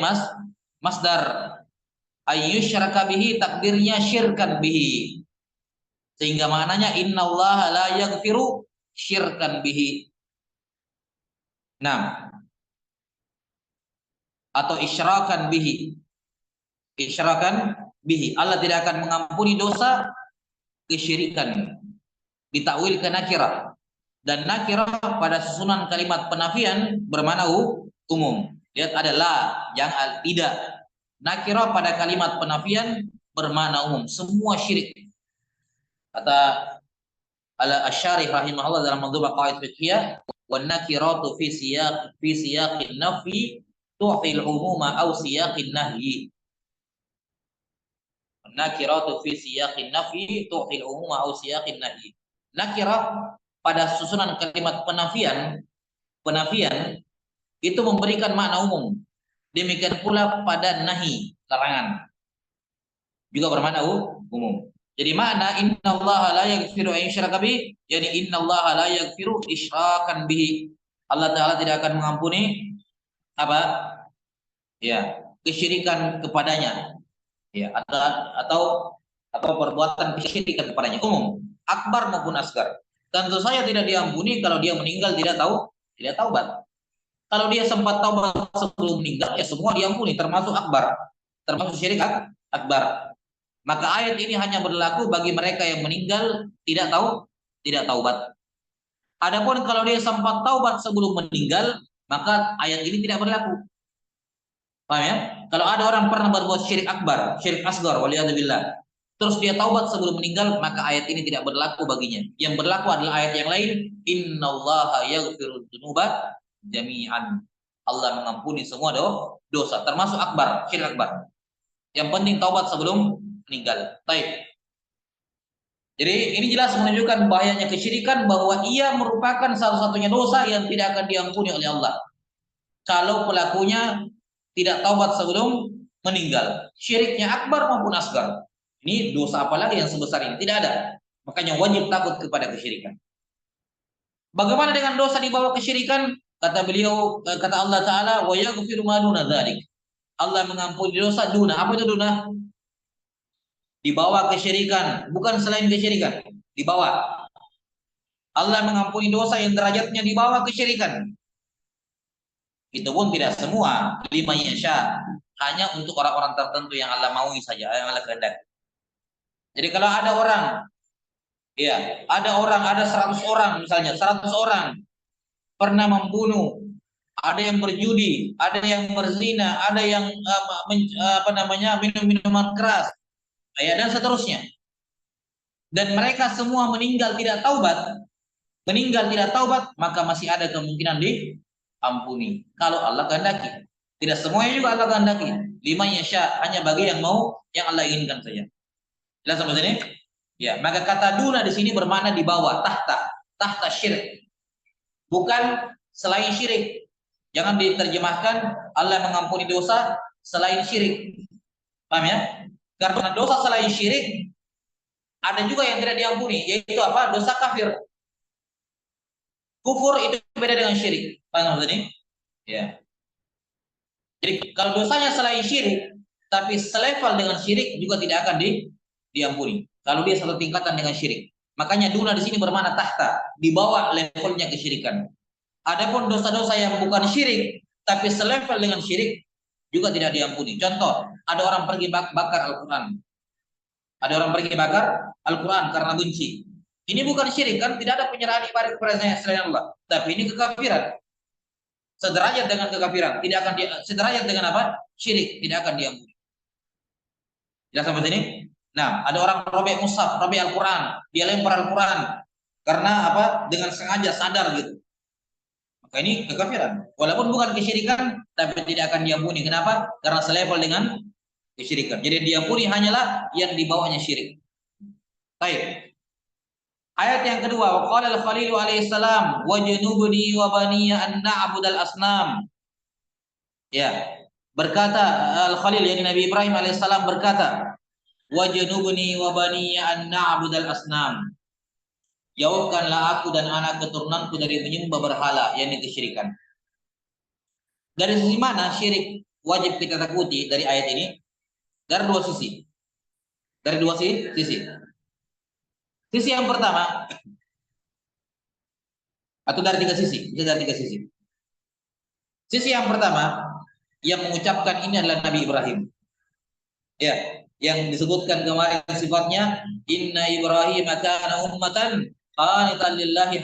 masdar. Ayyusyraka bihi, takdirnya syirkan bihi. Sehingga maknanya innallaha la yaghfiru syirkan bihi. Nah, atau isyrakan bihi. Isyrakan bihi. Allah tidak akan mengampuni dosa kesyirikan. Ditakwil ke nakirah. Dan nakirah pada susunan kalimat penafian bermakna umum. Lihat ada la, yang tidak. Nakirah pada kalimat penafian bermakna umum, semua syirik. Kata Al-Asy'ari rahimahullah dalam manzumah qawaid fiqhiyah, wan nakiratu fi siyaqin nafi tu'til umuma aw siyaqin nahyi. Nakiratu fi siyaqin nafi tu'til umuma aw siyaqin nahyi. Nakirah pada susunan kalimat penafian itu memberikan makna umum. Demikian pula pada nahi, larangan, juga bermakna umum. Jadi makna innallaha la yaghfiru an yushraka bihi, yani innallaha la yaghfiru isyrakan bihi. Allah Taala tidak akan mengampuni apa? Ya, kesyirikan kepadanya. Ya, atau perbuatan kesyirikan kepadanya, umum, akbar maupun asgar. Tentu saja tidak diampuni kalau dia meninggal tidak taubat. Kalau dia sempat taubat sebelum meninggal, ya semua diampuni, termasuk akbar, termasuk syirik akbar. Maka ayat ini hanya berlaku bagi mereka yang meninggal tidak taubat. Adapun kalau dia sempat taubat sebelum meninggal, maka ayat ini tidak berlaku. Paham ya? Kalau ada orang pernah berbuat syirik akbar, syirik asgar, waliyadzubillah, terus dia taubat sebelum meninggal, maka ayat ini tidak berlaku baginya. Yang berlaku adalah ayat yang lain, innallaha yaghfirudz dzunuba jami'an. Allah mengampuni semua dosa, termasuk akbar, syirik akbar. Yang penting taubat sebelum meninggal. Baik. Jadi ini jelas menunjukkan bahayanya kesyirikan, bahwa ia merupakan satu-satunya dosa yang tidak akan diampuni oleh Allah kalau pelakunya tidak taubat sebelum meninggal. Syiriknya akbar maupun asgar. Ini dosa apa lagi yang sebesar ini? Tidak ada. Makanya wajib takut kepada kesyirikan. Bagaimana dengan dosa di bawah kesyirikan? Kata beliau, kata Allah Ta'ala, wa yaghfiru ma duna dzalik. Allah mengampuni dosa duna. Apa itu duna? Di bawah kesyirikan, bukan selain kesyirikan. Di bawah. Allah mengampuni dosa yang derajatnya di bawah kesyirikan. Itu pun tidak semua, lima yasha, hanya untuk orang-orang tertentu yang Allah maui saja, yang Allah kehendaki. Jadi kalau ada orang, ya, ada 100 orang misalnya, 100 orang pernah membunuh, ada yang berjudi, ada yang berzina, ada yang minum minuman keras, ya, dan seterusnya. Dan mereka semua meninggal tidak taubat, maka masih ada kemungkinan diampuni kalau Allah kehendaki. Tidak semuanya juga Allah kehendaki. Lima yasha, hanya bagi yang mau, yang Allah inginkan saja. Jelas sampai sini? Ya, maka kata duna di sini bermakna di bawah, tahta syirik. Bukan selain syirik. Jangan diterjemahkan Allah mengampuni dosa selain syirik. Paham ya? Karena dosa selain syirik ada juga yang tidak diampuni, yaitu apa? Dosa kafir. Kufur itu beda dengan syirik. Paham ini? Ya. Jadi kalau dosanya selain syirik, tapi selevel dengan syirik juga tidak akan diampuni. Kalau dia satu tingkatan dengan syirik. Makanya duna di sini bermakna tahta, di bawah levelnya kesyirikan. Adapun dosa-dosa yang bukan syirik, tapi selevel dengan syirik juga tidak diampuni. Contoh, ada orang pergi bakar Al-Quran. Ada orang pergi bakar Al-Quran karena benci. Ini bukan syirik kan? Tidak ada penyerahan ibadah kepada selain Allah. Tapi ini kekafiran. Sederajat dengan kekafiran. Tidak akan sederajat dengan apa? Syirik. Tidak akan diampuni. Jelas sampai sini? Nah, ada orang robek mushaf, robek Al-Quran. Dia lempar Al-Quran. Karena apa? Dengan sengaja sadar gitu. Maka ini kekafiran. Walaupun bukan kesyirikan, tapi tidak akan diampuni. Kenapa? Karena selevel dengan kesyirikan. Jadi diampuni hanyalah yang di bawahnya syirik. Baik. Ayat yang kedua, waqala al-Khalil alaihi salam wajnubni wa baniya an na'budal asnam. Ya. Berkata Al-Khalil yakni Nabi Ibrahim alaihi salam berkata, wajnubni wa baniya an na'budal asnam. Jauhkanlah aku dan anak keturunanku dari menyembah berhala, yakni kesyirikan. Dari sisi mana syirik wajib kita takuti dari ayat ini? Dari dua sisi. Dari dua sisi. Sisi yang pertama, atau dari tiga sisi, dari tiga sisi. Sisi yang pertama, yang mengucapkan ini adalah Nabi Ibrahim. Ya, yang disebutkan kemarin sifatnya, Inna Ibrahim kana ummatan qanitan lillahi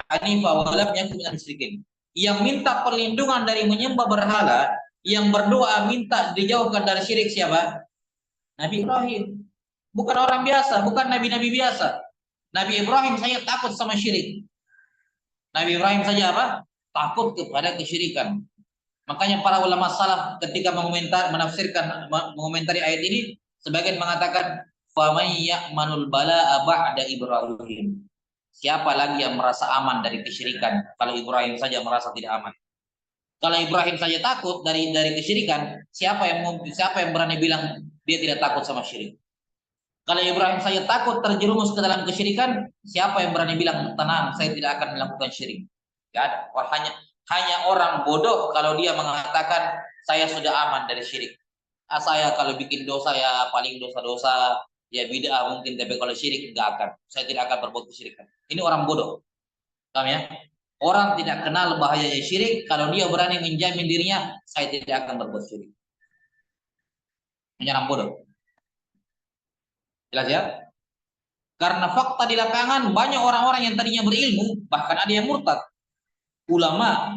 hanifa wa lam yakun minal musyrikin. Yang minta perlindungan dari menyembah berhala, yang berdoa minta dijauhkan dari syirik siapa? Nabi Ibrahim. Bukan orang biasa, bukan nabi-nabi biasa. Nabi Ibrahim saya takut sama syirik. Nabi Ibrahim saja apa? Takut kepada kesyirikan. Makanya para ulama salaf ketika mengomentari ayat ini, sebagian mengatakan faman ya'manul bala'a ba'da Ibrahim. Siapa lagi yang merasa aman dari kesyirikan kalau Ibrahim saja merasa tidak aman? Kalau Ibrahim saja takut dari kesyirikan, siapa yang berani bilang dia tidak takut sama syirik? Kalau Ibrahim saya takut terjerumus ke dalam kesyirikan, siapa yang berani bilang tenang, saya tidak akan melakukan syirik? Tidak ada. Hanya orang bodoh kalau dia mengatakan saya sudah aman dari syirik. Saya kalau bikin dosa ya paling dosa-dosa ya bid'ah mungkin, tapi kalau syirik tidak akan. Saya tidak akan berbuat kesyirikan. Ini orang bodoh. Paham ya? Orang tidak kenal bahayanya syirik kalau dia berani menjamin dirinya saya tidak akan berbuat syirik. Hanya orang bodoh. Jelas ya? Karena fakta di lapangan banyak orang-orang yang tadinya berilmu, bahkan ada yang murtad. Ulama,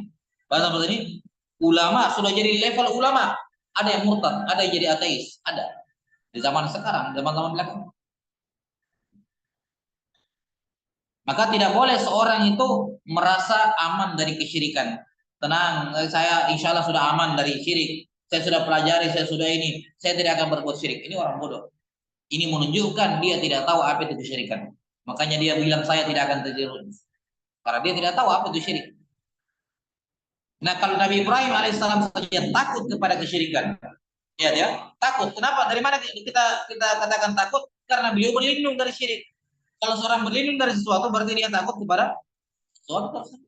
bahasa ini, ulama sudah jadi level ulama, ada yang murtad, ada yang jadi ateis, ada. Di zaman sekarang, zaman-zaman belakang. Maka tidak boleh seorang itu merasa aman dari kesyirikan. Tenang, saya insya Allah sudah aman dari syirik. Saya sudah pelajari, saya sudah ini, saya tidak akan berbuat syirik. Ini orang bodoh. Ini menunjukkan dia tidak tahu apa itu kesyirikan. Makanya dia bilang saya tidak akan terjerumus. Karena dia tidak tahu apa itu syirik. Nah, kalau Nabi Ibrahim alaihissalam saja takut kepada kesyirikan. Ya, dia takut. Kenapa? Dari mana kita katakan takut? Karena beliau berlindung dari syirik. Kalau seorang berlindung dari sesuatu berarti dia takut kepada sesuatu tersebut.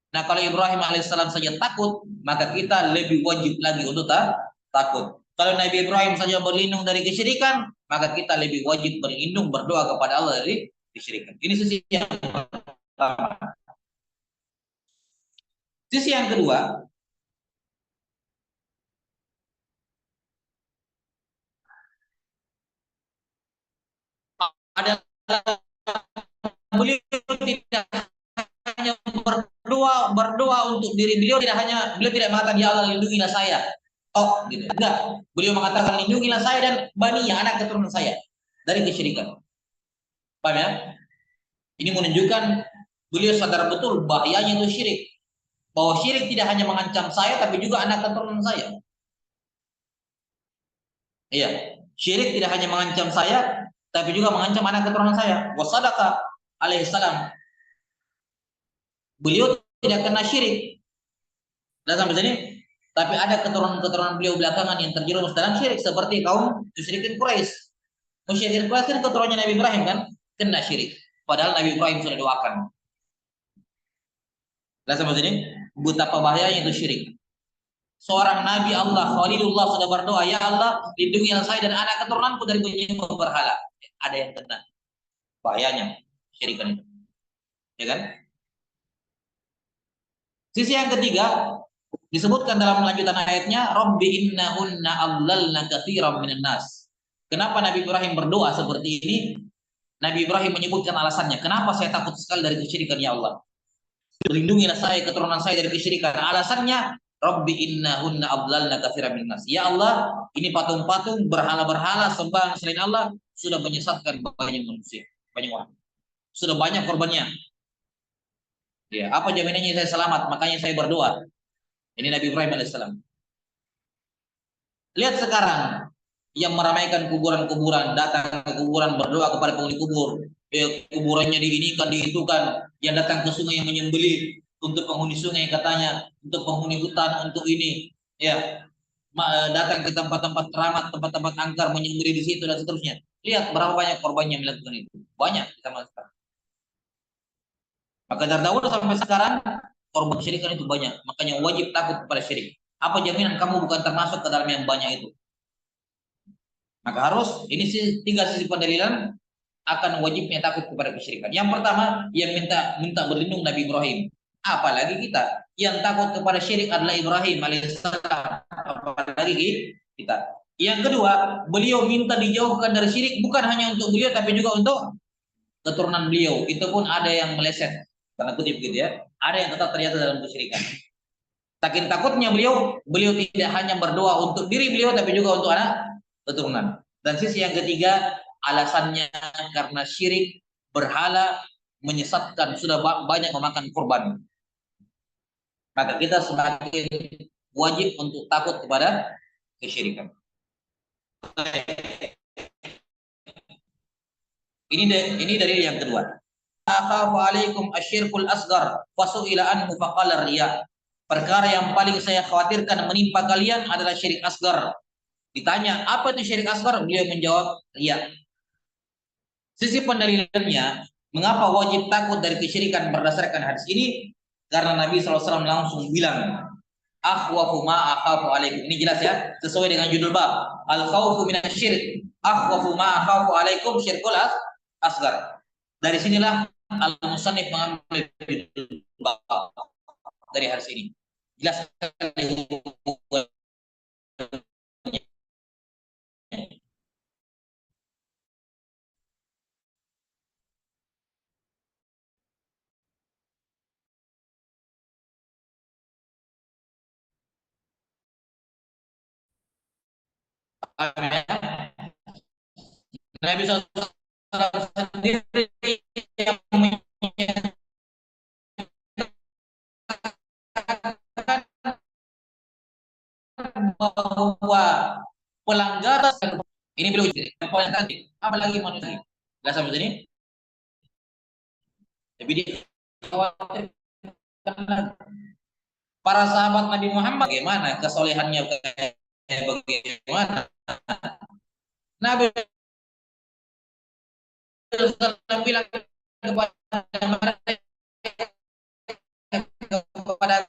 Nah, kalau Ibrahim alaihissalam saja takut, maka kita lebih wajib lagi untuk takut. Kalau Nabi Ibrahim saja berlindung dari kesyirikan, maka kita lebih wajib berlindung berdoa kepada Allah dari kesyirikan. Ini sisi yang pertama. Sisi yang kedua, adalah beliau tidak hanya berdoa untuk diri beliau, beliau tidak mengatakan ya Allah lindungilah saya. Oh, gitu. Enggak. Beliau mengatakan lindungilah saya dan bani anak keturunan saya dari kesyirikan. Paham ya? Ini menunjukkan beliau sadar betul bahayanya itu syirik. Bahwa syirik tidak hanya mengancam saya, tapi juga anak keturunan saya. Iya, syirik tidak hanya mengancam saya, tapi juga mengancam anak keturunan saya. Wasadaka alaihissalam, beliau tidak kena syirik. Dan sampai sini, tapi ada keturunan-keturunan beliau belakangan yang terjerumus dalam syirik, seperti kaum musyrikin Quraisy. Musyrikin Quraisy kan keturunannya Nabi Ibrahim kan, kena syirik. Padahal Nabi Ibrahim sudah doakan. Dan sampai sini, betapa bahayanya itu syirik. Seorang Nabi Allah, Khalilullah sudah berdoa, ya Allah, lindungilah saya dan anak keturunanku dari menyembah berhala. Ada yang kena. Bahayanya syirikan itu. Ya kan? Sisi yang ketiga disebutkan dalam lanjutan ayatnya, Rabbi innahunna adlalna katsiran minan nas. Kenapa Nabi Ibrahim berdoa seperti ini? Nabi Ibrahim menyebutkan alasannya. Kenapa saya takut sekali dari kesyirikan, ya Allah? Lindungilah saya, keturunan saya dari kesyirikan. Alasannya, Rabbi innahunna adlalna katsiran minan nas. Ya Allah, ini patung-patung, berhala-berhala, sembahan selain Allah sudah menyesatkan banyak manusia, banyak orang. Sudah banyak korbannya. Ya, apa jaminannya saya selamat? Makanya saya berdoa. Ini Nabi Ibrahim alaihissalam. Lihat sekarang yang meramaikan kuburan-kuburan, datang ke kuburan berdoa kepada penghuni kubur. Kuburannya diinikan, diitukan, yang datang ke sungai yang menyembelih untuk penghuni sungai katanya, untuk penghuni hutan, untuk ini, ya, datang ke tempat-tempat keramat, tempat-tempat angker menyembelih di situ dan seterusnya. Lihat berapa banyak korbannya melakukan itu. Banyak kita masakan. Maka dari dahulu sampai sekarang korban kesyirikan itu banyak. Makanya wajib takut kepada syirik. Apa jaminan kamu bukan termasuk ke dalam yang banyak itu? Maka harus ini tiga sisi pendalilan akan wajibnya takut kepada kesyirikan. Yang pertama, yang minta berlindung Nabi Ibrahim. Apalagi kita yang takut kepada syirik adalah Ibrahim alaihissalam. Apalagi kita. Yang kedua, beliau minta dijauhkan dari syirik bukan hanya untuk beliau tapi juga untuk keturunan beliau. Itu pun ada yang meleset. Karena kutip gitu ya. Ada yang tetap ternyata dalam kesyirikan. Saking takutnya beliau tidak hanya berdoa untuk diri beliau tapi juga untuk anak keturunan. Dan sisi yang ketiga, alasannya karena syirik, berhala, menyesatkan, sudah banyak memakan korban. Maka kita semakin wajib untuk takut kepada kesyirikan. Ini dari yang kedua. Akhafu alaikum asyirkul asgar fasu'ila anhu faqala riya. Perkara yang paling saya khawatirkan menimpa kalian adalah syirik asgar. Ditanya, apa itu syirik asgar? Beliau menjawab, riya. Sisi pendalilannya, mengapa wajib takut dari kesyirikan berdasarkan hadis ini? Karena Nabi SAW langsung bilang, akhwafu ma akhafu alaikum. Ini jelas ya, sesuai dengan judul bab. Al-khawfu minasyirik. Akhwafu ma akhafu alaikum syirkul asgar. Dari sinilah Al-Musannif mengambil judul bab dari hadis ini. Jelas Nabi SAW sendiri yang menyatakan bahwa pelanggaran ini belum paling cantik, apalagi manusia. Nggak sampai sini. Tapi dia para sahabat Nabi Muhammad bagaimana kesolehannya, bagaimana Nabi bilang kepada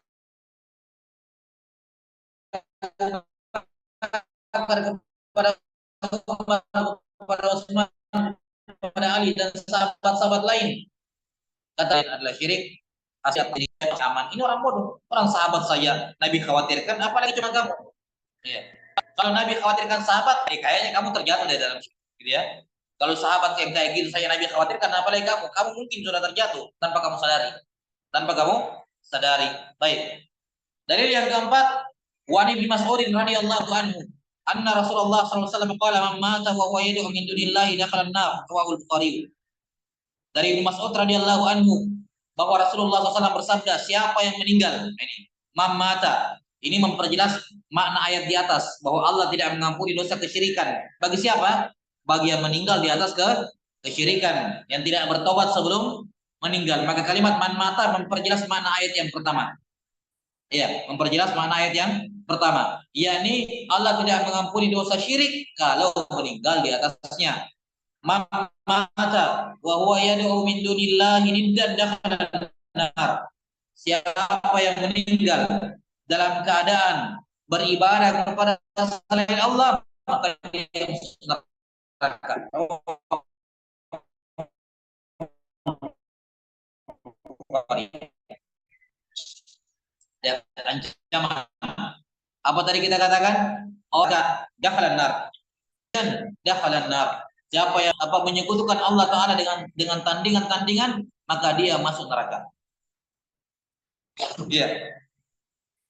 kepada Utsman, kepada Ali dan sahabat-sahabat lain. Kata adalah syirik, asyik jadi aman. Ini orang bodoh, orang sahabat saya Nabi khawatirkan, apalagi cuma kamu. Ya. Kalau Nabi khawatirkan sahabat, kayaknya kamu terjatuh dari dalam syirik, gitu ya. Kalau sahabat yang kayak gitu saya Nabi khawatirkan, apalagi kamu mungkin sudah terjatuh tanpa kamu sadari. Baik. Dalil yang keempat, wa Ibnu Mas'ud radhiyallahu anhu, anna Rasulullah sallallahu alaihi wasallam qala man mata wa huwa yad'u min dunillahi dakhala an-nar, rawahu al-Bukhari. Dari Ibnu Mas'ud radhiyallahu anhu, bahwa Rasulullah SAW bersabda, siapa yang meninggal, ini mamata, ini memperjelas makna ayat di atas bahwa Allah tidak mengampuni dosa kesyirikan. Bagi siapa? Bagi yang meninggal di atas kesyirikan, yang tidak bertobat sebelum meninggal. Maka kalimat man mata memperjelas makna ayat yang pertama. Iya, memperjelas makna ayat yang pertama, yakni Allah tidak mengampuni dosa syirik kalau meninggal di atasnya. Mata wa huwa yad'u min dunillahi niddan dakhala nar. Siapa yang meninggal dalam keadaan beribadah kepada selain Allah, maka dia masuk neraka. Ya, ancaman. Apa tadi kita katakan? Oh, dakhalan nar. Dakhalan nar. Siapa yang menyekutukan Allah Taala dengan tandingan-tandingan, maka dia masuk neraka. Iya.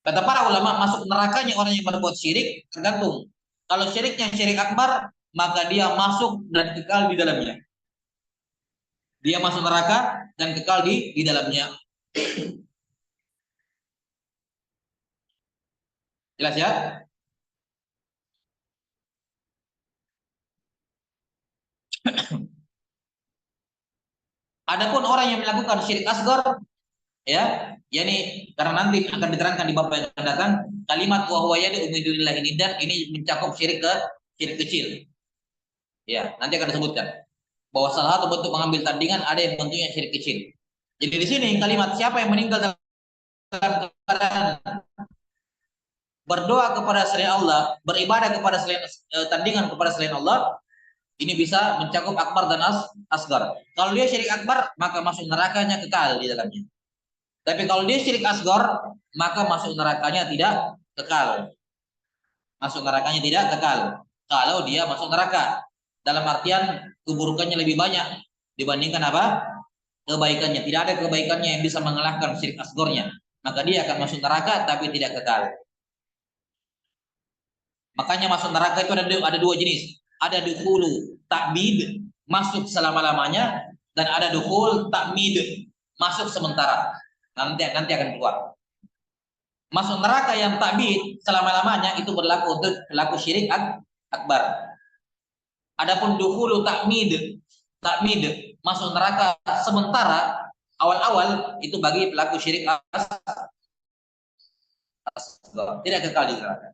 Kata para ulama, masuk nerakanya orang yang berbuat syirik tergantung. Kalau syiriknya syirik akbar, maka dia masuk dan kekal di dalamnya. Dia masuk neraka dan kekal di dalamnya. Jelas ya? Adapun orang yang melakukan syirik asgar, ya, yakni karena nanti akan diterangkan di bab yang akan datang, kalimat wa huwa yad'u min dunillahi niddan ini mencakup syirik kecil. Ya, nanti akan disebutkan bahwa salah satu bentuk mengambil tandingan ada yang bentuknya syirik kecil. Jadi di sini kalimat siapa yang meninggal dalam keadaan berdoa kepada selain Allah, beribadah kepada selain tandingan kepada selain Allah, ini bisa mencakup akbar dan asgar. Kalau dia syirik akbar, maka masuk nerakanya kekal di dalamnya. Tapi kalau dia syirik asgar, maka masuk nerakanya tidak kekal. Masuk nerakanya tidak kekal. Kalau dia masuk neraka, dalam artian keburukannya lebih banyak dibandingkan apa? Kebaikannya. Tidak ada kebaikannya yang bisa mengalahkan syirik asgornya. Maka dia akan masuk neraka tapi tidak kekal. Makanya masuk neraka itu ada dua jenis. Ada dukhulu ta'bid, masuk selama-lamanya, dan ada dukhul ta'mid, masuk sementara. Nanti akan keluar. Masuk neraka yang ta'bid selama-lamanya itu berlaku untuk pelaku syirik akbar. Adapun dukhulu ta'mid, masuk neraka sementara awal-awal itu bagi pelaku syirik asgar, tidak kekal di neraka.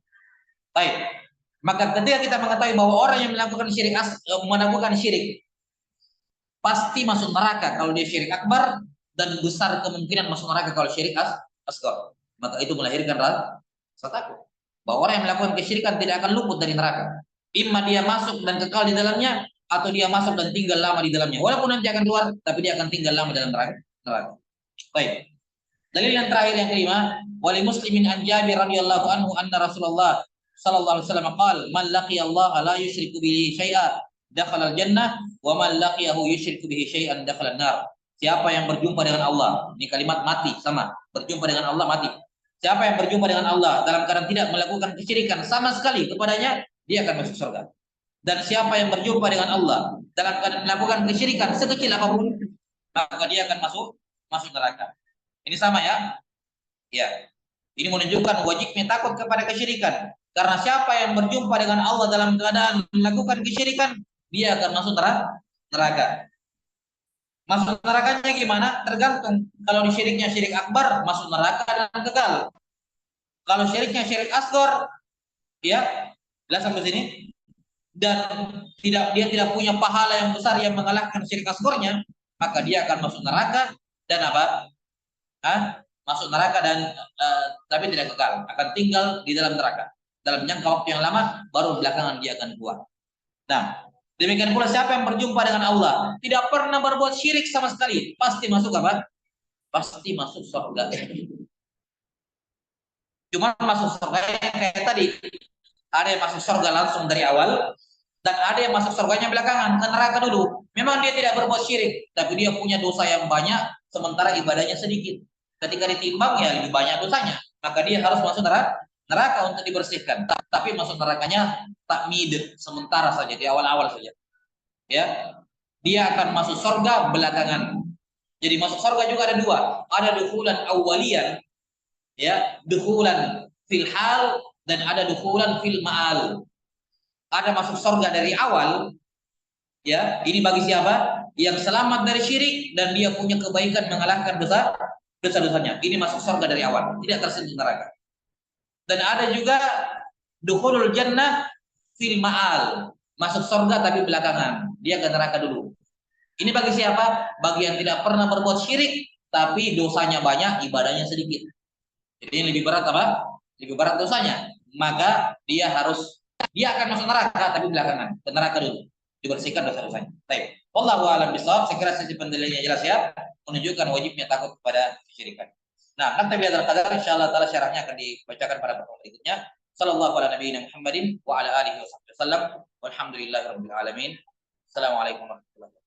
Baik. Maka ketika kita mengetahui bahwa orang yang melakukan syirik pasti masuk neraka kalau dia syirik akbar, dan besar kemungkinan masuk neraka kalau syirik asgar, maka itu melahirkan rasa takut bahwa orang yang melakukan kesyirikan tidak akan luput dari neraka. Imma dia masuk dan kekal di dalamnya, atau dia masuk dan tinggal lama di dalamnya. Walaupun nanti akan keluar, tapi dia akan tinggal lama dalam neraka. Baik. Dalil yang terakhir yang kelima, wali muslimin an Jabir radhiyallahu anhu anna Rasulullah sallallahu alaihi wasallam qala man laqiya Allah la yusyriku bihi syai'a dakhala al-jannah wa man laqiyahu yusyriku bihi syai'an dakhala an-nar. Siapa yang berjumpa dengan Allah, ini kalimat mati sama, berjumpa dengan Allah mati. Siapa yang berjumpa dengan Allah dalam keadaan tidak melakukan kesyirikan sama sekali kepadanya, dia akan masuk surga. Dan siapa yang berjumpa dengan Allah dalam keadaan melakukan kesyirikan sekecil apapun, maka dia akan masuk neraka. Ini sama ya? Ya. Ini menunjukkan wajibnya takut kepada kesyirikan. Karena siapa yang berjumpa dengan Allah dalam keadaan melakukan kesyirikan, dia akan masuk neraka. Masuk nerakanya gimana? Tergantung. Kalau syiriknya syirik akbar, masuk neraka dan kekal. Kalau syiriknya syirik asghar, ya, jelas sampai sini. Dan dia tidak punya pahala yang besar yang mengalahkan syirik asgharnya, maka dia akan masuk neraka dan apa? Masuk neraka dan tapi tidak kekal, akan tinggal di dalam neraka dalam jangka waktu yang lama, baru belakangan dia akan keluar. Nah, demikian pula siapa yang berjumpa dengan Allah tidak pernah berbuat syirik sama sekali, pasti masuk apa? Pasti masuk surga. Cuma masuk surga kayak tadi, ada yang masuk surga langsung dari awal, dan ada yang masuk surganya belakangan, ke neraka dulu. Memang dia tidak berbuat syirik, tapi dia punya dosa yang banyak, sementara ibadahnya sedikit. Ketika ditimbang ya lebih banyak dosanya, maka dia harus masuk neraka untuk dibersihkan. Tapi masuk nerakanya takmid, sementara saja, di awal-awal saja. Ya, dia akan masuk surga belakangan. Jadi masuk surga juga ada dua. Ada dukhulan awwaliyan, ya, dukhulan fil hal, dan ada dukhulan fil ma'al. Ada masuk surga dari awal, ya. Ini bagi siapa? Yang selamat dari syirik dan dia punya kebaikan mengalahkan dosa-dosanya. Ini masuk surga dari awal, tidak tersentuh neraka. Dan ada juga dukhulul jannah fil ma'al. Masuk surga tapi belakangan. Dia ke neraka dulu. Ini bagi siapa? Bagi yang tidak pernah berbuat syirik tapi dosanya banyak, ibadahnya sedikit. Jadi ini lebih berat apa? Lebih berat dosanya. Maka dia akan masuk neraka tapi belakangan. Ke neraka dulu. Dibersihkan dosa-dosanya. Baik. Wallahu a'lam bishawab. Saya kira sisi pendalilannya jelas ya. Menunjukkan wajibnya takut kepada kesyirikan. Nah, nanti biar qadar insyaallah taala syarahnya akan dibacakan pada pertemuan berikutnya. Sallallahu ala nabiyina Muhammadin wa ala alihi wasallam. Walhamdulillahirabbil alamin. Assalamualaikum warahmatullahi wabarakatuh.